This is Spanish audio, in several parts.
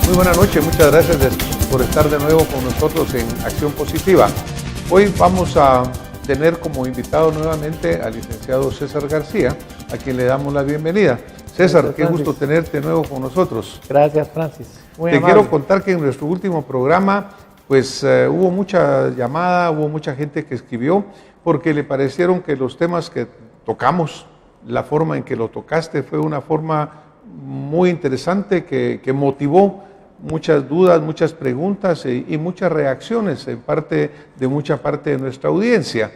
Muy buenas noches, muchas gracias por estar de nuevo con nosotros en Acción Positiva. Hoy vamos a tener como invitado nuevamente al licenciado César García, a quien le damos la bienvenida. César, Gracias, qué Francis. gusto tenerte de nuevo con nosotros. Gracias, Francis. Muy Te amable. quiero contar que en nuestro último programa, pues hubo mucha llamada, hubo mucha gente que escribió, porque le parecieron que los temas que tocamos, la forma en que lo tocaste, fue una forma muy interesante que motivó muchas dudas, muchas preguntas y muchas reacciones de mucha parte de nuestra audiencia.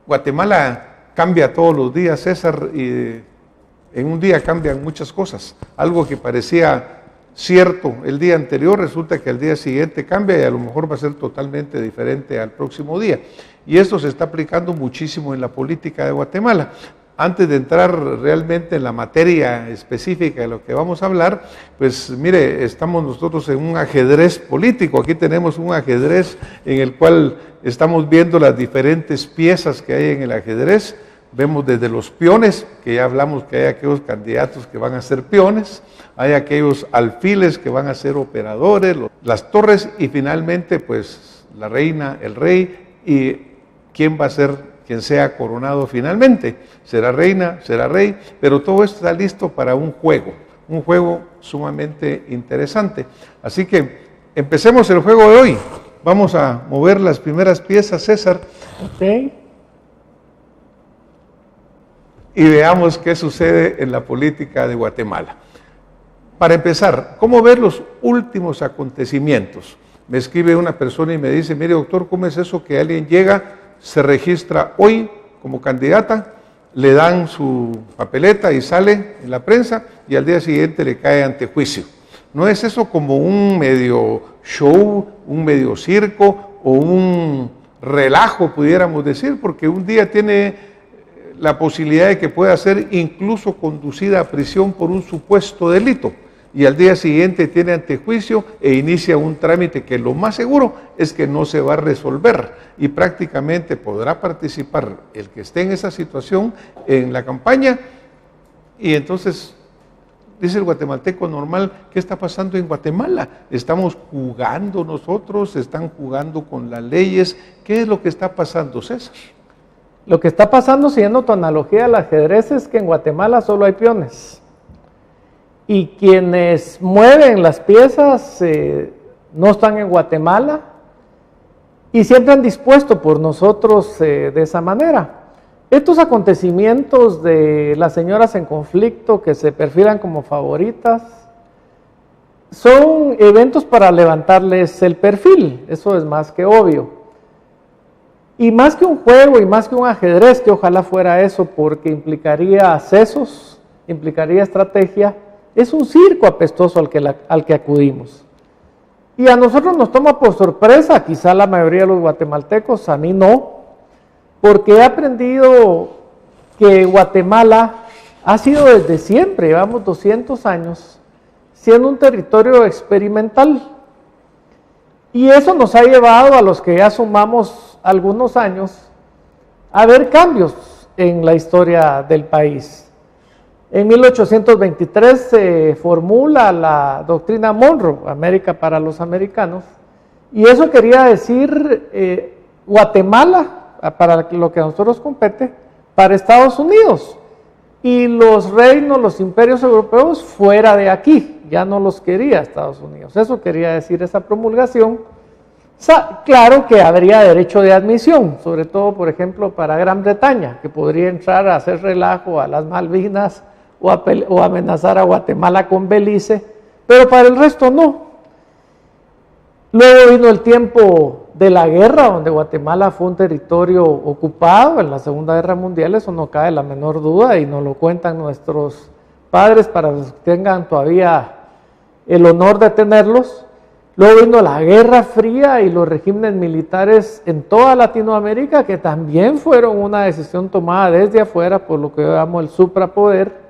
Guatemala cambia todos los días, César, y en un día cambian muchas cosas. Algo que parecía cierto el día anterior, resulta que al día siguiente cambia y a lo mejor va a ser totalmente diferente al próximo día. Y esto se está aplicando muchísimo en la política de Guatemala. Antes de entrar realmente en la materia específica de lo que vamos a hablar, pues mire, estamos nosotros en un ajedrez político. Aquí tenemos un ajedrez en el cual estamos viendo las diferentes piezas que hay en el ajedrez. Vemos desde los peones, que ya hablamos que hay aquellos candidatos que van a ser peones, hay aquellos alfiles que van a ser operadores, las torres y finalmente pues la reina, el rey y quién va a ser quien sea coronado finalmente. Será reina, será rey, pero todo esto está listo para un juego sumamente interesante. Así que empecemos el juego de hoy. Vamos a mover las primeras piezas, César. Ok. Y veamos qué sucede en la política de Guatemala. Para empezar, ¿cómo ver los últimos acontecimientos? Me escribe una persona y me dice, mire doctor, ¿cómo es eso que alguien llega, se registra hoy como candidata, le dan su papeleta y sale en la prensa y al día siguiente le cae ante juicio? ¿No es eso como un medio show, un medio circo o un relajo, pudiéramos decir? Porque un día tiene la posibilidad de que pueda ser incluso conducida a prisión por un supuesto delito y al día siguiente tiene antejuicio e inicia un trámite que lo más seguro es que no se va a resolver y prácticamente podrá participar el que esté en esa situación en la campaña. Y entonces dice el guatemalteco normal, ¿qué está pasando en Guatemala? ¿Estamos jugando nosotros? ¿Están jugando con las leyes? ¿Qué es lo que está pasando, César? Lo que está pasando, siguiendo tu analogía al ajedrez, es que en Guatemala solo hay peones. Y quienes mueven las piezas no están en Guatemala y siempre han dispuesto por nosotros de esa manera. Estos acontecimientos de las señoras en conflicto que se perfilan como favoritas son eventos para levantarles el perfil, eso es más que obvio. Y más que un juego y más que un ajedrez, que ojalá fuera eso, porque implicaría accesos, implicaría estrategia, es un circo apestoso al que acudimos. Y a nosotros nos toma por sorpresa, quizá la mayoría de los guatemaltecos, a mí no, porque he aprendido que Guatemala ha sido desde siempre, llevamos 200 años, siendo un territorio experimental. Y eso nos ha llevado a los que ya sumamos algunos años a ver cambios en la historia del país. En 1823 se formula la doctrina Monroe, América para los americanos, y eso quería decir Guatemala, para lo que a nosotros compete, para Estados Unidos, y los reinos, los imperios europeos fuera de aquí, ya no los quería Estados Unidos. Eso quería decir esa promulgación. Claro que habría derecho de admisión, sobre todo, por ejemplo, para Gran Bretaña, que podría entrar a hacer relajo a las Malvinas o amenazar a Guatemala con Belice, pero para el resto no. Luego vino el tiempo de la guerra, donde Guatemala fue un territorio ocupado en la Segunda Guerra Mundial, eso no cabe la menor duda y nos lo cuentan nuestros padres para los que tengan todavía el honor de tenerlos. Luego vino la Guerra Fría y los regímenes militares en toda Latinoamérica, que también fueron una decisión tomada desde afuera por lo que yo llamo el suprapoder.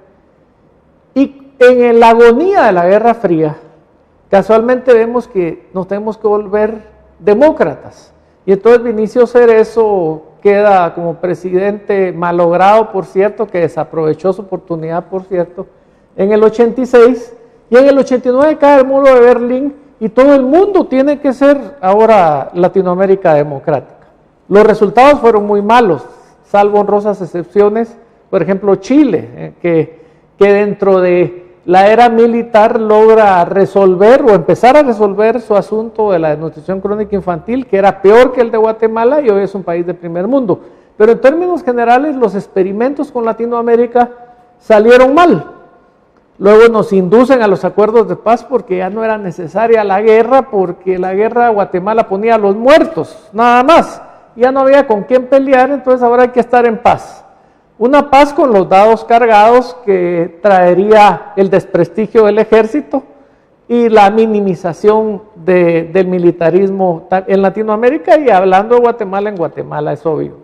Y en la agonía de la Guerra Fría, casualmente vemos que nos tenemos que volver demócratas. Y entonces Vinicio Cerezo queda como presidente malogrado, por cierto, que desaprovechó su oportunidad, por cierto, en el 86, Y en el 89 cae el muro de Berlín y todo el mundo tiene que ser ahora Latinoamérica democrática. Los resultados fueron muy malos, salvo honrosas excepciones, por ejemplo Chile, que dentro de la era militar logra resolver o empezar a resolver su asunto de la desnutrición crónica infantil, que era peor que el de Guatemala y hoy es un país de primer mundo. Pero en términos generales los experimentos con Latinoamérica salieron mal. Luego nos inducen a los acuerdos de paz porque ya no era necesaria la guerra, porque la guerra Guatemala ponía a los muertos, nada más. Ya no había con quién pelear, entonces ahora hay que estar en paz. Una paz con los dados cargados que traería el desprestigio del ejército y la minimización del militarismo en Latinoamérica, y hablando de Guatemala, en Guatemala es obvio.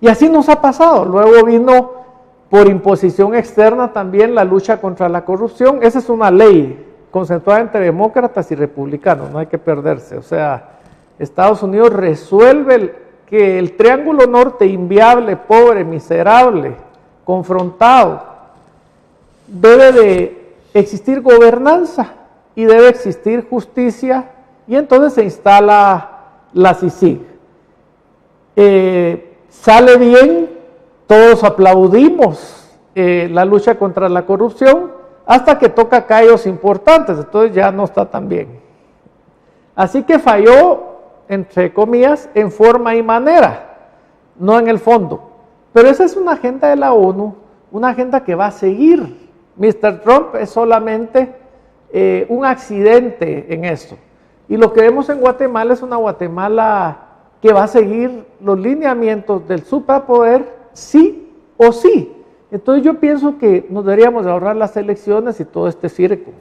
Y así nos ha pasado. Luego vino por imposición externa también la lucha contra la corrupción. Esa es una ley consensuada entre demócratas y republicanos, no hay que perderse. O sea, Estados Unidos resuelve que el triángulo norte, inviable, pobre, miserable, confrontado, debe de existir gobernanza y debe existir justicia, y entonces se instala la CICIG. Sale bien, todos aplaudimos la lucha contra la corrupción, hasta que toca callos importantes, entonces ya no está tan bien. Así que falló, entre comillas, en forma y manera, no en el fondo. Pero esa es una agenda de la ONU, una agenda que va a seguir. Mr. Trump es solamente un accidente en esto. Y lo que vemos en Guatemala es una Guatemala que va a seguir los lineamientos del superpoder, sí o sí. Entonces yo pienso que nos deberíamos ahorrar las elecciones y todo este circo.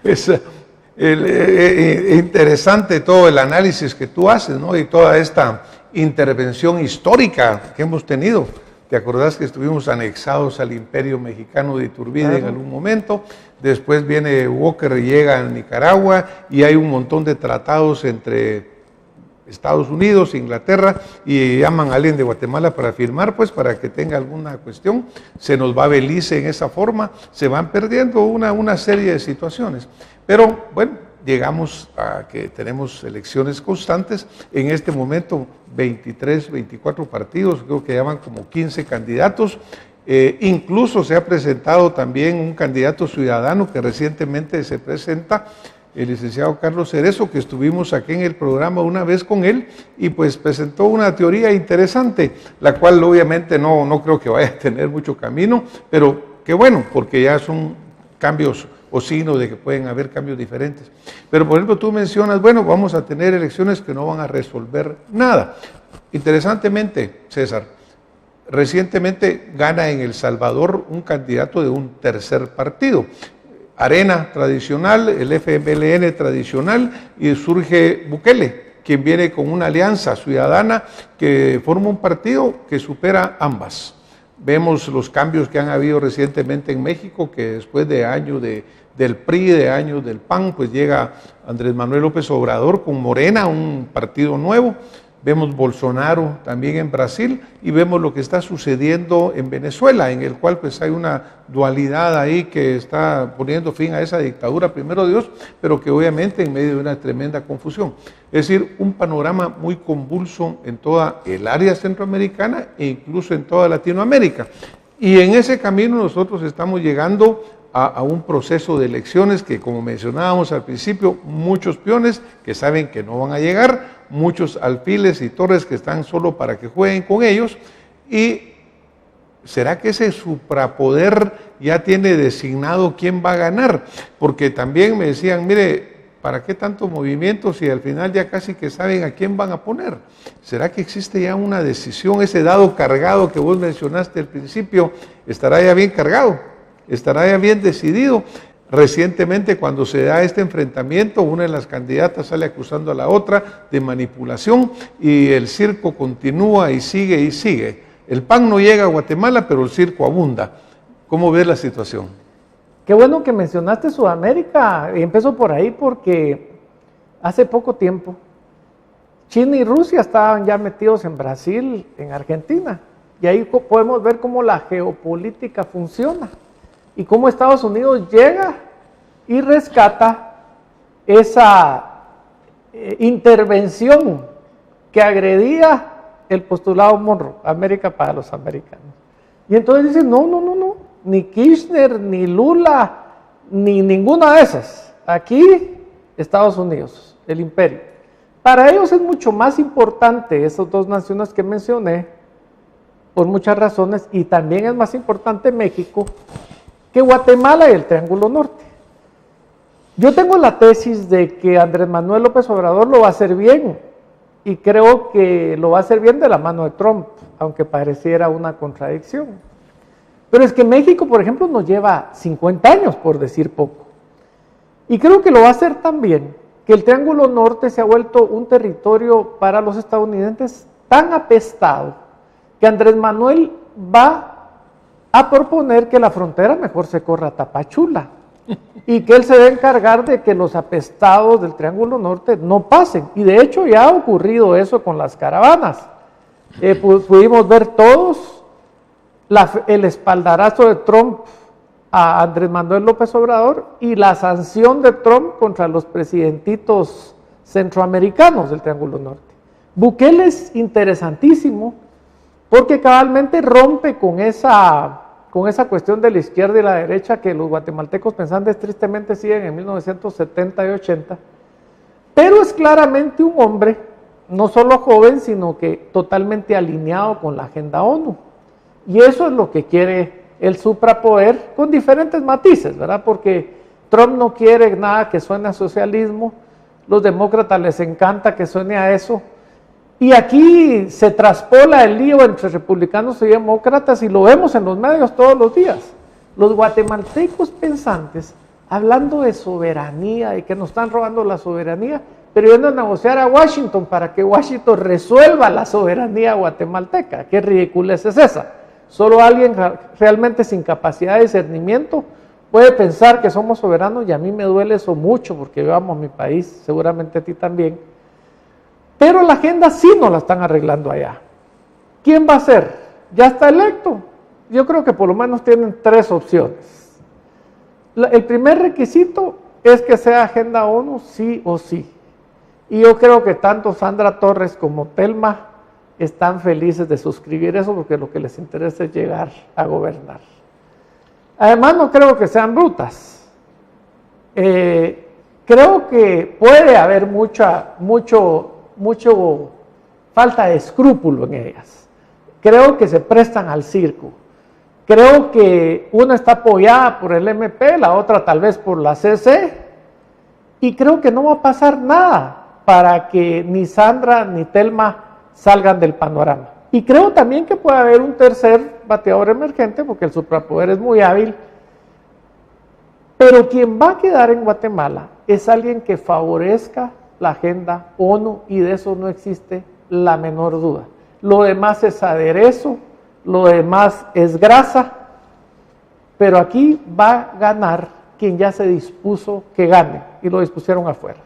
Es interesante todo el análisis que tú haces, ¿no? Y toda esta intervención histórica que hemos tenido. ¿Te acordás que estuvimos anexados al Imperio Mexicano de Iturbide en algún momento? Después viene Walker, llega a Nicaragua y hay un montón de tratados entre Estados Unidos, Inglaterra, y llaman a alguien de Guatemala para firmar, pues para que tenga alguna cuestión. Se nos va Belice en esa forma, se van perdiendo una serie de situaciones. Pero bueno, llegamos a que tenemos elecciones constantes. En este momento 23, 24 partidos, creo que llaman como 15 candidatos. Incluso se ha presentado también un candidato ciudadano que recientemente se presenta, el licenciado Carlos Cerezo, que estuvimos aquí en el programa una vez con él, y pues presentó una teoría interesante, la cual obviamente no creo que vaya a tener mucho camino, pero qué bueno, porque ya son cambios o signos de que pueden haber cambios diferentes. Pero por ejemplo tú mencionas, bueno, vamos a tener elecciones que no van a resolver nada. Interesantemente, César, recientemente gana en El Salvador un candidato de un tercer partido, Arena tradicional, el FMLN tradicional, y surge Bukele, quien viene con una alianza ciudadana que forma un partido que supera ambas. Vemos los cambios que han habido recientemente en México, que después de años del PRI, de años del PAN, pues llega Andrés Manuel López Obrador con Morena, un partido nuevo. Vemos Bolsonaro también en Brasil y vemos lo que está sucediendo en Venezuela, en el cual pues hay una dualidad ahí que está poniendo fin a esa dictadura, primero Dios, pero que obviamente en medio de una tremenda confusión. Es decir, un panorama muy convulso en toda el área centroamericana e incluso en toda Latinoamérica. Y en ese camino nosotros estamos llegando a un proceso de elecciones que, como mencionábamos al principio, muchos peones que saben que no van a llegar, muchos alfiles y torres que están solo para que jueguen con ellos. ¿Y será que ese suprapoder ya tiene designado quién va a ganar? Porque también me decían, mire, ¿para qué tanto movimiento si al final ya casi que saben a quién van a poner? ¿Será que existe ya una decisión? Ese dado cargado que vos mencionaste al principio, ¿estará ya bien cargado? ¿Estará ya bien decidido? Recientemente, cuando se da este enfrentamiento, una de las candidatas sale acusando a la otra de manipulación y el circo continúa y sigue y sigue. El pan no llega a Guatemala, pero el circo abunda. ¿Cómo ves la situación? Qué bueno que mencionaste Sudamérica, y empezó por ahí porque hace poco tiempo China y Rusia estaban ya metidos en Brasil, en Argentina, y ahí podemos ver cómo la geopolítica funciona. y cómo Estados Unidos llega y rescata esa intervención que agredía el postulado Monroe, América para los americanos. Y entonces dicen, no, ni Kirchner, ni Lula, ni ninguna de esas. Aquí, Estados Unidos, el imperio. Para ellos es mucho más importante esas dos naciones que mencioné, por muchas razones, y también es más importante México que Guatemala y el Triángulo Norte. Yo tengo la tesis de que Andrés Manuel López Obrador lo va a hacer bien, y creo que lo va a hacer bien de la mano de Trump, aunque pareciera una contradicción. Pero es que México, por ejemplo, nos lleva 50 años, por decir poco. Y creo que lo va a hacer tan bien que el Triángulo Norte se ha vuelto un territorio para los estadounidenses tan apestado que Andrés Manuel va a proponer que la frontera mejor se corra a Tapachula y que él se debe encargar de que los apestados del Triángulo Norte no pasen. Y de hecho ya ha ocurrido eso con las caravanas. Pudimos ver todos el espaldarazo de Trump a Andrés Manuel López Obrador y la sanción de Trump contra los presidentitos centroamericanos del Triángulo Norte. Bukele es interesantísimo porque cabalmente rompe con esa cuestión de la izquierda y la derecha que los guatemaltecos pensantes tristemente siguen en 1970 y 80, pero es claramente un hombre, no solo joven, sino que totalmente alineado con la agenda ONU. Y eso es lo que quiere el suprapoder, con diferentes matices, ¿verdad? Porque Trump no quiere nada que suene a socialismo, los demócratas les encanta que suene a eso, y aquí se traspola el lío entre republicanos y demócratas y lo vemos en los medios todos los días. Los guatemaltecos pensantes, hablando de soberanía y que nos están robando la soberanía, pero yendo a negociar a Washington para que Washington resuelva la soberanía guatemalteca. ¿Qué ridiculez es esa? Solo alguien realmente sin capacidad de discernimiento puede pensar que somos soberanos, y a mí me duele eso mucho porque yo amo a mi país, seguramente a ti también. Pero la agenda sí no la están arreglando allá. ¿Quién va a ser? ¿Ya está electo? Yo creo que por lo menos tienen tres opciones. El primer requisito es que sea agenda ONU sí o sí. Y yo creo que tanto Sandra Torres como Telma están felices de suscribir eso porque lo que les interesa es llegar a gobernar. Además no creo que sean brutas. Creo que puede haber mucho falta de escrúpulo en ellas. Creo que se prestan al circo. Creo que una está apoyada por el MP, la otra tal vez por la CC, y creo que no va a pasar nada para que ni Sandra ni Telma salgan del panorama. Y creo también que puede haber un tercer bateador emergente, porque el suprapoder es muy hábil, pero quien va a quedar en Guatemala es alguien que favorezca la agenda ONU, y de eso no existe la menor duda. Lo demás es aderezo, lo demás es grasa, pero aquí va a ganar quien ya se dispuso que gane, y lo dispusieron afuera.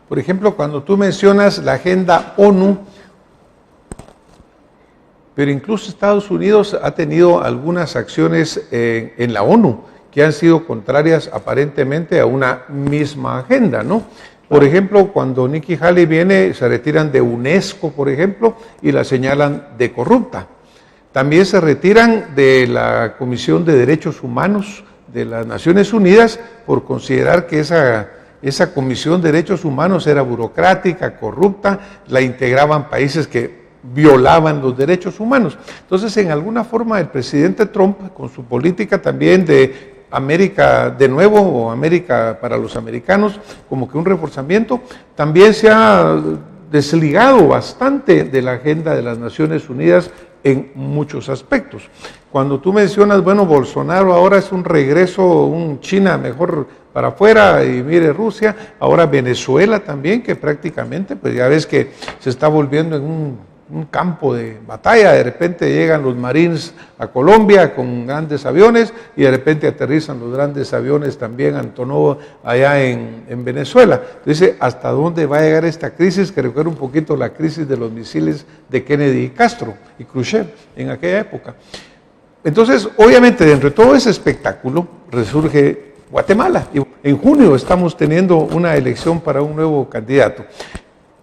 Por ejemplo, cuando tú mencionas la agenda ONU, pero incluso Estados Unidos ha tenido algunas acciones en la ONU que han sido contrarias aparentemente a una misma agenda, ¿no? Por ejemplo, cuando Nikki Haley viene, se retiran de UNESCO, por ejemplo, y la señalan de corrupta. También se retiran de la Comisión de Derechos Humanos de las Naciones Unidas por considerar que esa Comisión de Derechos Humanos era burocrática, corrupta, la integraban países que violaban los derechos humanos. Entonces, en alguna forma, el presidente Trump, con su política también de América de nuevo, o América para los americanos, como que un reforzamiento, también se ha desligado bastante de la agenda de las Naciones Unidas en muchos aspectos. Cuando tú mencionas, bueno, Bolsonaro ahora es un regreso, un China mejor para afuera, y mire Rusia, ahora Venezuela también, que prácticamente, pues ya ves que se está volviendo en un campo de batalla. De repente llegan los Marines a Colombia con grandes aviones y de repente aterrizan los grandes aviones también Antonov allá en Venezuela. Entonces, ¿hasta dónde va a llegar esta crisis? Que recuerda un poquito la crisis de los misiles de Kennedy y Castro y Khrushchev en aquella época. Entonces, obviamente, dentro de todo ese espectáculo, resurge Guatemala. Y en junio estamos teniendo una elección para un nuevo candidato.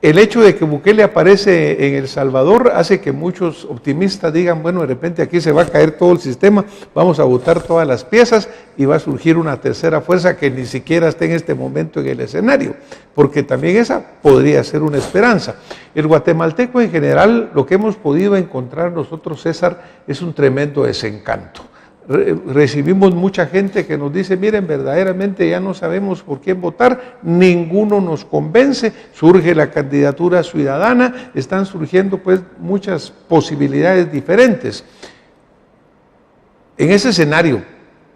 El hecho de que Bukele aparece en El Salvador hace que muchos optimistas digan, bueno, de repente aquí se va a caer todo el sistema, vamos a botar todas las piezas y va a surgir una tercera fuerza que ni siquiera esté en este momento en el escenario, porque también esa podría ser una esperanza. El guatemalteco en general, lo que hemos podido encontrar nosotros, César, es un tremendo desencanto. Recibimos mucha gente que nos dice, miren, verdaderamente ya no sabemos por quién votar, ninguno nos convence, surge la candidatura ciudadana, están surgiendo pues muchas posibilidades diferentes. En ese escenario,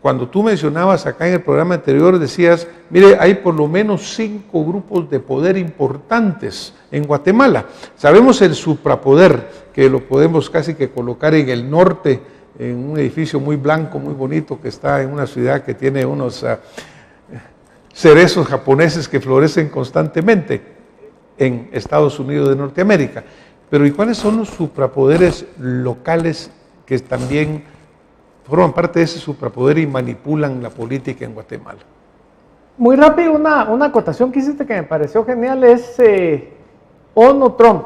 cuando tú mencionabas acá en el programa anterior, decías, mire, hay por lo menos 5 grupos de poder importantes en Guatemala. Sabemos el suprapoder, que lo podemos casi que colocar en el norte, en un edificio muy blanco, muy bonito, que está en una ciudad que tiene unos cerezos japoneses que florecen constantemente en Estados Unidos de Norteamérica. Pero ¿y cuáles son los suprapoderes locales que también forman parte de ese suprapoder y manipulan la política en Guatemala? Muy rápido, una acotación que hiciste que me pareció genial es ONU-Trump.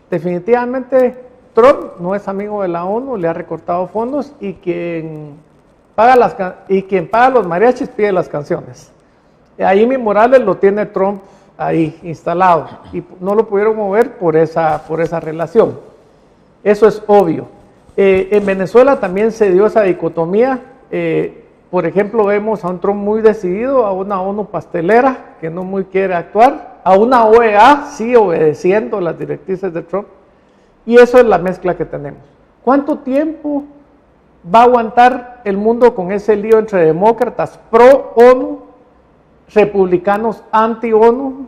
Definitivamente Trump no es amigo de la ONU, le ha recortado fondos y quien paga los mariachis pide las canciones. Ahí mi Morales lo tiene Trump ahí instalado y no lo pudieron mover por esa relación. Eso es obvio. En Venezuela también se dio esa dicotomía. Por ejemplo, vemos a un Trump muy decidido, a una ONU pastelera que no muy quiere actuar, a una OEA sí obedeciendo las directrices de Trump. Y eso es la mezcla que tenemos. ¿Cuánto tiempo va a aguantar el mundo con ese lío entre demócratas pro-ONU, republicanos anti-ONU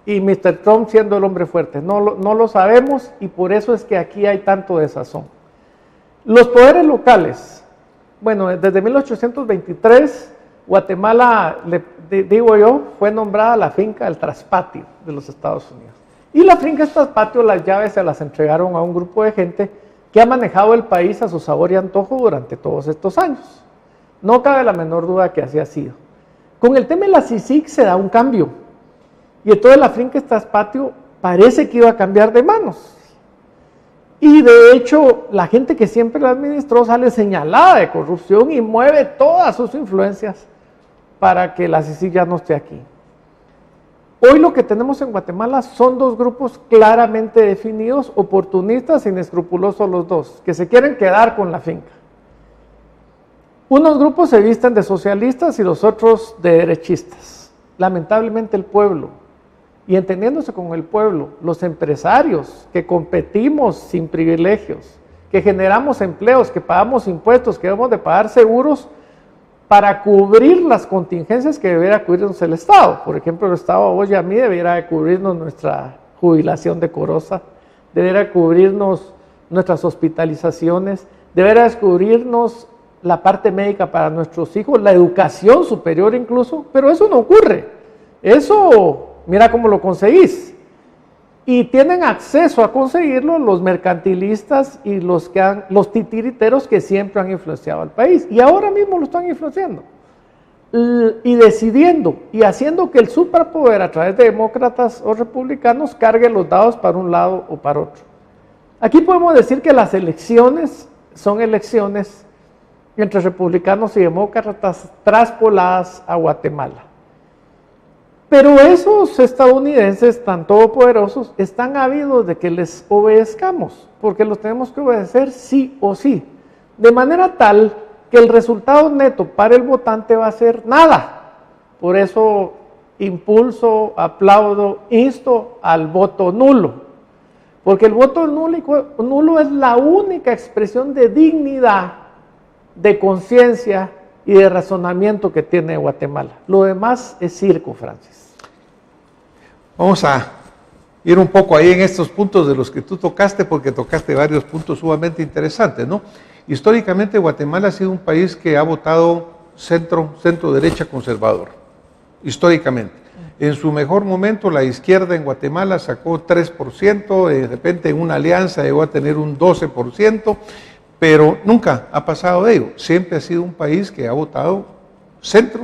y Mr. Trump siendo el hombre fuerte? No lo sabemos y por eso es que aquí hay tanto desazón. Los poderes locales. Bueno, desde 1823, Guatemala, digo yo, fue nombrada la finca del traspatio de los Estados Unidos. Y la finca del traspatio, las llaves se las entregaron a un grupo de gente que ha manejado el país a su sabor y antojo durante todos estos años. No cabe la menor duda que así ha sido. Con el tema de la CICIG se da un cambio. Y entonces la finca del traspatio parece que iba a cambiar de manos. Y de hecho, la gente que siempre la administró sale señalada de corrupción y mueve todas sus influencias para que la CICIG ya no esté aquí. Hoy lo que tenemos en Guatemala son 2 grupos claramente definidos, oportunistas e inescrupulosos los dos, que se quieren quedar con la finca. Unos grupos se visten de socialistas y los otros de derechistas. Lamentablemente el pueblo, y entendiéndose con el pueblo, los empresarios que competimos sin privilegios, que generamos empleos, que pagamos impuestos, que debemos de pagar seguros, para cubrir las contingencias que debería cubrirnos el Estado. Por ejemplo, el Estado a vos y a mí debería de cubrirnos nuestra jubilación decorosa, debería cubrirnos nuestras hospitalizaciones, debería descubrirnos la parte médica para nuestros hijos, la educación superior incluso, pero eso no ocurre. Eso, mira cómo lo conseguís. Y tienen acceso a conseguirlo los mercantilistas y los titiriteros que siempre han influenciado al país. Y ahora mismo lo están influenciando. Y decidiendo y haciendo que el superpoder a través de demócratas o republicanos cargue los dados para un lado o para otro. Aquí podemos decir que las elecciones son elecciones entre republicanos y demócratas traspoladas a Guatemala. Pero esos estadounidenses tan todopoderosos están ávidos de que les obedezcamos, porque los tenemos que obedecer sí o sí, de manera tal que el resultado neto para el votante va a ser nada. Por eso impulso, aplaudo, insto al voto nulo, porque el voto nulo es la única expresión de dignidad, de conciencia y de razonamiento que tiene Guatemala. Lo demás es circo, Francis. Vamos a ir un poco ahí en estos puntos de los que tú tocaste, porque tocaste varios puntos sumamente interesantes, ¿no? Históricamente Guatemala ha sido un país que ha votado centro-derecha conservador, históricamente. En su mejor momento la izquierda en Guatemala sacó 3%, de repente en una alianza llegó a tener un 12%, pero nunca ha pasado de ello. Siempre ha sido un país que ha votado centro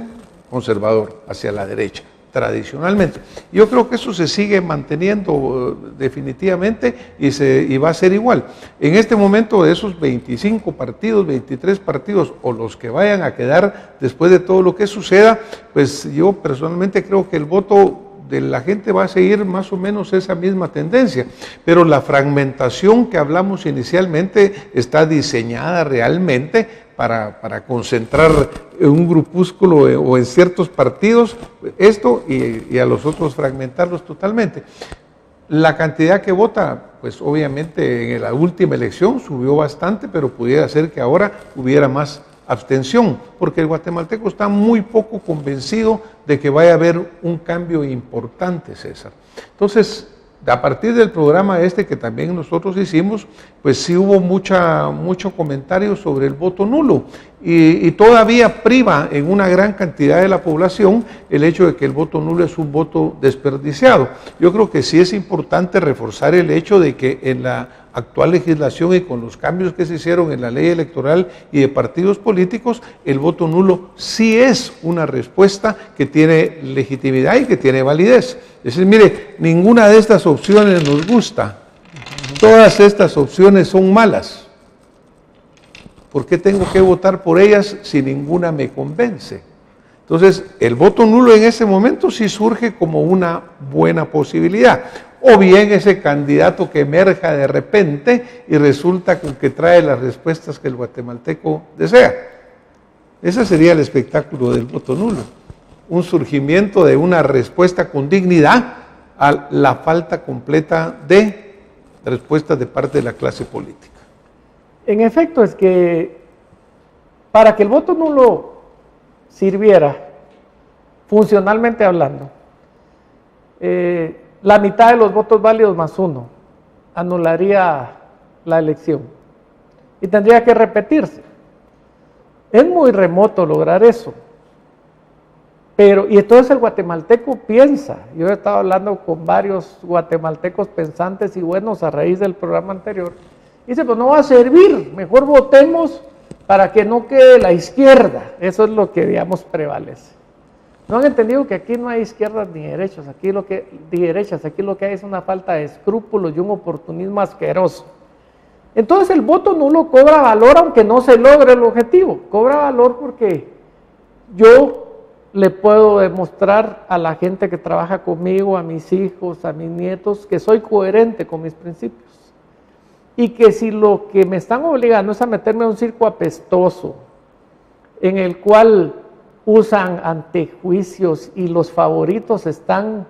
conservador, hacia la derecha, tradicionalmente. Yo creo que eso se sigue manteniendo definitivamente y va a ser igual. En este momento, de esos 25 partidos, 23 partidos, o los que vayan a quedar después de todo lo que suceda, pues yo personalmente creo que el voto de la gente va a seguir más o menos esa misma tendencia, pero la fragmentación que hablamos inicialmente está diseñada realmente para concentrar en un grupúsculo o en ciertos partidos esto y a los otros fragmentarlos totalmente. La cantidad que vota, pues obviamente en la última elección subió bastante, pero pudiera ser que ahora hubiera más abstención, porque el guatemalteco está muy poco convencido de que vaya a haber un cambio importante, César. Entonces, a partir del programa que también nosotros hicimos, pues sí hubo mucho comentario sobre el voto nulo y todavía priva en una gran cantidad de la población el hecho de que el voto nulo es un voto desperdiciado. Yo creo que sí es importante reforzar el hecho de que en la actual legislación y con los cambios que se hicieron en la ley electoral y de partidos políticos, el voto nulo sí es una respuesta que tiene legitimidad y que tiene validez. Es decir, mire, ninguna de estas opciones nos gusta, todas estas opciones son malas. ¿Por qué tengo que votar por ellas si ninguna me convence? Entonces, el voto nulo en ese momento sí surge como una buena posibilidad. O bien ese candidato que emerja de repente y resulta con que trae las respuestas que el guatemalteco desea. Ese sería el espectáculo del voto nulo. Un surgimiento de una respuesta con dignidad a la falta completa de respuestas de parte de la clase política. En efecto, es que para que el voto nulo sirviera, funcionalmente hablando, la mitad de los votos válidos más uno anularía la elección y tendría que repetirse. Es muy remoto lograr eso. Y entonces el guatemalteco piensa, yo he estado hablando con varios guatemaltecos pensantes y buenos a raíz del programa anterior, dice, pues no va a servir, mejor votemos para que no quede la izquierda. Eso es lo que, digamos, prevalece. No han entendido que aquí no hay izquierdas ni derechas, aquí lo que hay es una falta de escrúpulos y un oportunismo asqueroso. Entonces el voto nulo cobra valor aunque no se logre el objetivo, cobra valor porque yo le puedo demostrar a la gente que trabaja conmigo, a mis hijos, a mis nietos, que soy coherente con mis principios. Y que si lo que me están obligando es a meterme en un circo apestoso, en el cual usan antejuicios y los favoritos están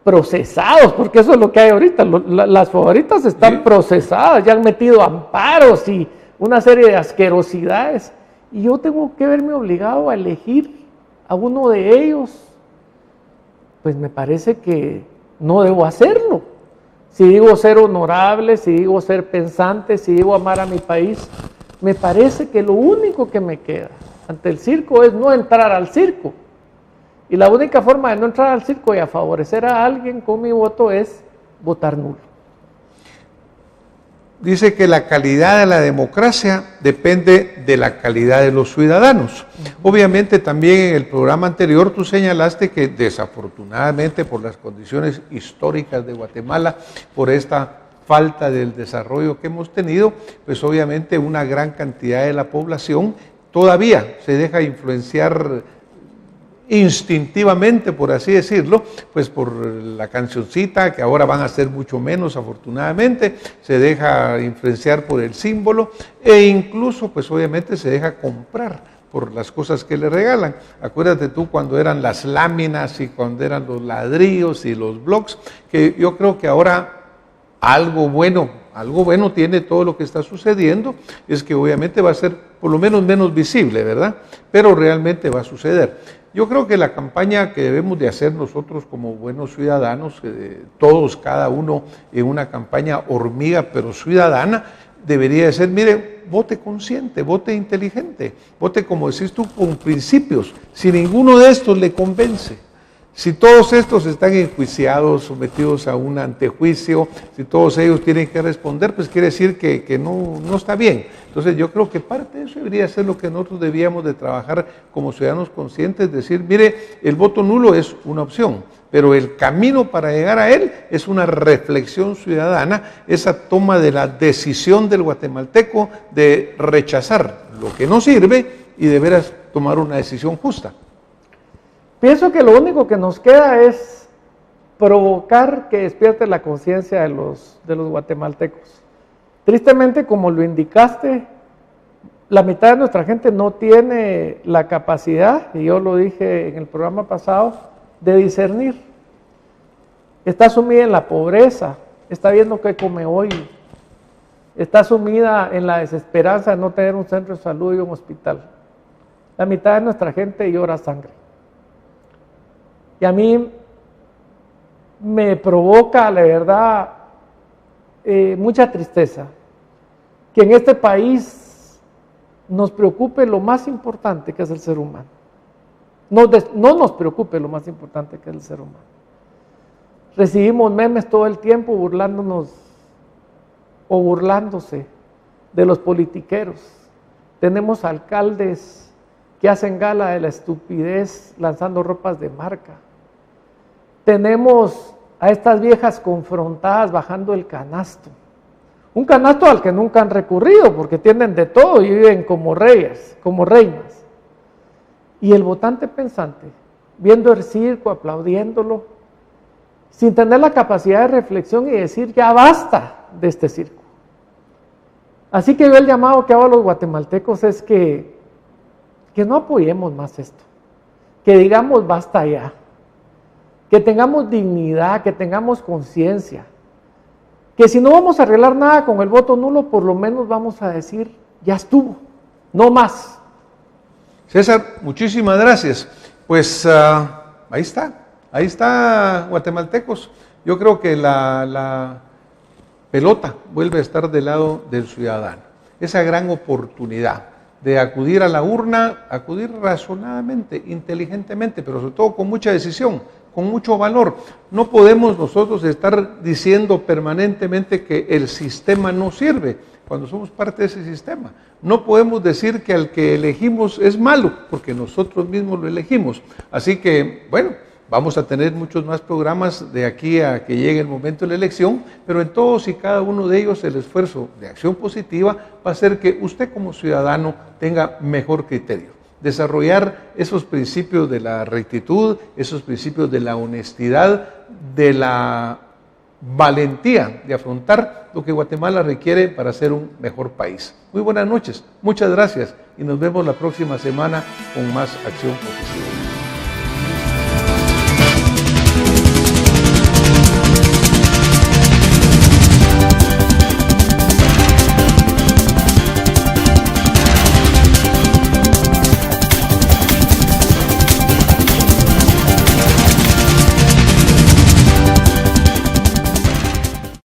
procesados, porque eso es lo que hay ahorita, las favoritas están procesadas, ya han metido amparos y una serie de asquerosidades, y yo tengo que verme obligado a elegir a uno de ellos, pues me parece que no debo hacerlo. Si digo ser honorable, si digo ser pensante, si digo amar a mi país, me parece que lo único que me queda ante el circo es no entrar al circo. Y la única forma de no entrar al circo y a favorecer a alguien con mi voto es votar nulo. Dice que la calidad de la democracia depende de la calidad de los ciudadanos. Obviamente también en el programa anterior tú señalaste que desafortunadamente por las condiciones históricas de Guatemala, por esta falta del desarrollo que hemos tenido, pues obviamente una gran cantidad de la población todavía se deja influenciar instintivamente, por así decirlo, pues por la cancioncita, que ahora van a ser mucho menos afortunadamente, se deja influenciar por el símbolo e incluso pues obviamente se deja comprar por las cosas que le regalan. Acuérdate tú cuando eran las láminas y cuando eran los ladrillos y los blocs, que yo creo que ahora algo bueno tiene todo lo que está sucediendo, es que obviamente va a ser por lo menos menos visible, ¿verdad? Pero realmente va a suceder. Yo creo que la campaña que debemos de hacer nosotros como buenos ciudadanos, todos, cada uno en una campaña hormiga pero ciudadana, debería de ser, mire, vote consciente, vote inteligente, vote como decís tú, con principios. Si ninguno de estos le convence, Si todos estos están enjuiciados, sometidos a un antejuicio, si todos ellos tienen que responder, pues quiere decir que no está bien. Entonces yo creo que parte de eso debería ser lo que nosotros debíamos de trabajar como ciudadanos conscientes, decir, mire, el voto nulo es una opción, pero el camino para llegar a él es una reflexión ciudadana, esa toma de la decisión del guatemalteco de rechazar lo que no sirve y de veras tomar una decisión justa. Pienso que lo único que nos queda es provocar que despierte la conciencia de los guatemaltecos. Tristemente, como lo indicaste, la mitad de nuestra gente no tiene la capacidad, y yo lo dije en el programa pasado, de discernir. Está sumida en la pobreza, está viendo qué come hoy, está sumida en la desesperanza de no tener un centro de salud y un hospital. La mitad de nuestra gente llora sangre. Y a mí me provoca, la verdad, mucha tristeza que en este país nos preocupe lo más importante que es el ser humano. No nos preocupe lo más importante que es el ser humano. Recibimos memes todo el tiempo burlándonos o burlándose de los politiqueros. Tenemos alcaldes que hacen gala de la estupidez lanzando ropas de marca. Tenemos a estas viejas confrontadas bajando el canasto. Un canasto al que nunca han recurrido porque tienen de todo y viven como reyes, como reinas. Y el votante pensante, viendo el circo, aplaudiéndolo, sin tener la capacidad de reflexión y decir ya basta de este circo. Así que yo el llamado que hago a los guatemaltecos es que no apoyemos más esto, que digamos basta ya, que tengamos dignidad, que tengamos conciencia, que si no vamos a arreglar nada con el voto nulo, por lo menos vamos a decir ya estuvo, no más. César, muchísimas gracias. Pues ahí está guatemaltecos. Yo creo que la pelota vuelve a estar del lado del ciudadano. Esa gran oportunidad de acudir a la urna, acudir razonadamente, inteligentemente, pero sobre todo con mucha decisión, con mucho valor. No podemos nosotros estar diciendo permanentemente que el sistema no sirve cuando somos parte de ese sistema. No podemos decir que al que elegimos es malo, porque nosotros mismos lo elegimos. Así que, bueno, vamos a tener muchos más programas de aquí a que llegue el momento de la elección, pero en todos y cada uno de ellos el esfuerzo de acción positiva va a hacer que usted como ciudadano tenga mejor criterio. Desarrollar esos principios de la rectitud, esos principios de la honestidad, de la valentía de afrontar lo que Guatemala requiere para ser un mejor país. Muy buenas noches, muchas gracias y nos vemos la próxima semana con más acción positiva.